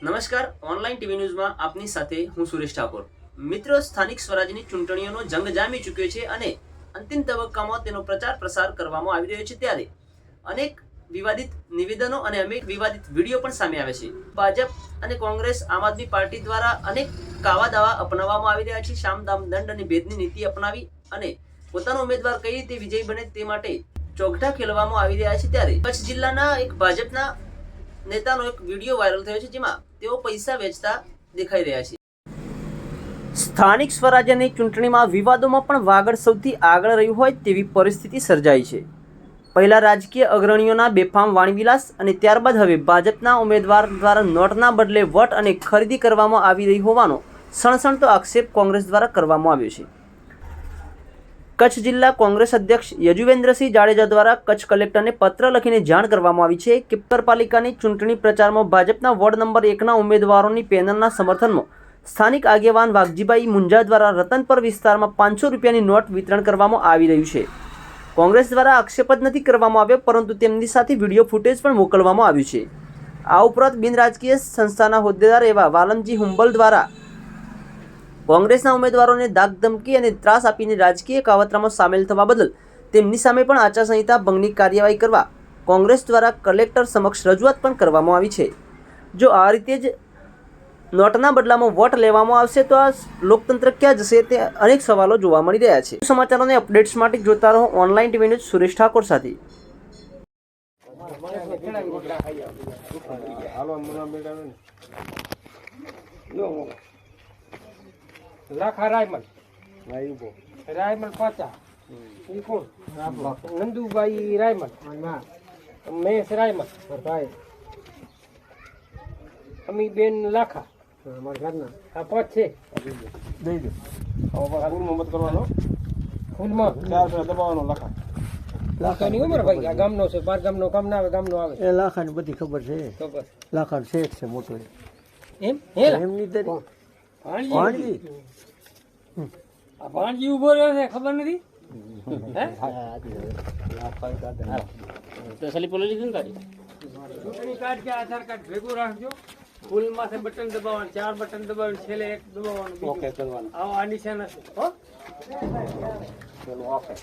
નમસ્કાર, online TV ન્યૂઝમાં આપની સાથે હું સુરેશ ઠાકોર। મિત્રો, સ્થાનિક સ્વરાજની ચૂંટણીઓનો જંગ જામી ચૂક્યો છે અને અંતિમ તબક્કામાં તેનો પ્રચાર પ્રસાર કરવામાં આવી રહ્યો છે। ત્યારે અનેક વિવાદિત નિવેદનો અને અનેક વિવાદિત વિડીયો પણ સામે આવે છે। ભાજપ અને કોંગ્રેસ, આમ આદમી પાર્ટી દ્વારા અનેક કાવા દાવા અપનાવવામાં આવી રહ્યા છે। સામ દામ દંડ અને ભેદની નીતિ અપનાવી અને પોતાનો ઉમેદવાર કઈ રીતે વિજયી બને તે માટે ચોગઠા ખેલવામાં આવી રહ્યા છે। ત્યારે કચ્છ જિલ્લાના એક ભાજપના નેતાનો એક વિડીયો વાયરલ થયો છે, જેમાં તેઓ પૈસા વેચતા દેખાઈ રહ્યા છે। સ્થાનિક સ્વરાજ્યની ચૂંટણીમાં વિવાદોમાં પણ વાગડ સૌથી આગળ રહ્યું હોય તેવી પરિસ્થિતિ સર્જાઈ છે। પહેલા રાજકીય અગ્રણીઓના બેફામ વાણીવિલાસ અને ત્યારબાદ હવે ભાજપના ઉમેદવાર દ્વારા નોટના બદલે વોટ અને ખરીદી કરવામાં આવી રહી હોવાનો સણસણતો આક્ષેપ કોંગ્રેસ દ્વારા કરવામાં આવ્યો છે। કચ્છ જિલ્લા કોંગ્રેસ અધ્યક્ષ યજુવેન્દ્રસિંહ જાડેજા દ્વારા કચ્છ કલેક્ટરને પત્ર લખીને જાણ કરવામાં આવી છે કે નગરપાલિકાની ચૂંટણી પ્રચારમાં ભાજપના વોર્ડ નંબર 1ના ઉમેદવારોની પેનલના સમર્થનમાં સ્થાનિક આગેવાન વાઘજીભાઈ મુંજા દ્વારા રતનપર વિસ્તારમાં 500 રૂપિયાની નોટ વિતરણ કરવામાં આવી રહ્યું છે। કોંગ્રેસ દ્વારા આક્ષેપ જ નથી કરવામાં આવ્યો, પરંતુ તેમની સાથે વિડીયો ફૂટેજ પણ મોકલવામાં આવ્યું છે। આ ઉપરાંત બિનરાજકીય સંસ્થાના હોદ્દેદાર એવા વાલમજી હુંબલ દ્વારા કોંગ્રેસના ઉમેદવારોને ધાક ધમકી અને ત્રાસ આપીને રાજકીય કાવતરામાં સામેલ થવા બદલ તેમની સામે પણ આચારસંહિતા ભંગની કાર્યવાહી કરવા કોંગ્રેસ દ્વારા કલેક્ટર સમક્ષ રજૂઆત પણ કરવામાં આવી છે। જો આ રીતે જ નોટના બદલામાં વોટ લેવામાં આવશે તો આ લોકતંત્ર ક્યાં જશે, તે અનેક સવાલો જોવા મળી રહ્યા છે। સમાચારોને અપડેટ્સ માટે જોતા રહો online TV news Suresh Thakor સાથે। લાખા રાયમલ રાયમલ પાચા ઈ કોણ નંદુભાઈ રાયમલ મહેશ રાયમલ ભાઈ અમી બેન લાખા અમારા ઘરના આ પાંચ છે દઈ દો ફૂલમાં મત કરવાનો ફૂલમાં 4 દબાવવાનો લાખા લાખાની ઉંમર ભાઈ આ ગામનો છે, બાર ગામનો કામ ના આવે ગામનો આવે એ લાખાની બધી ખબર છે। તો બસ લાખા શેઠ છે મોટો એમ હે એમની તરી ભાણજી આ ભાણજી ઉભો રહ્યો છે ખબર નથી તો સલી પોલીસ ને કાઢી ચૂંટણી કાર્ડ કે આધાર કાર્ડ ભેગું રાખજો। ફૂલમાં છે બટન દબાવવાનું, 4 બટન દબાવીને છેલ્લે એક દબાવવાનું, ઓકે કરવાનું। આવો આ નિશાન હશે હો, ચલો ઓકે।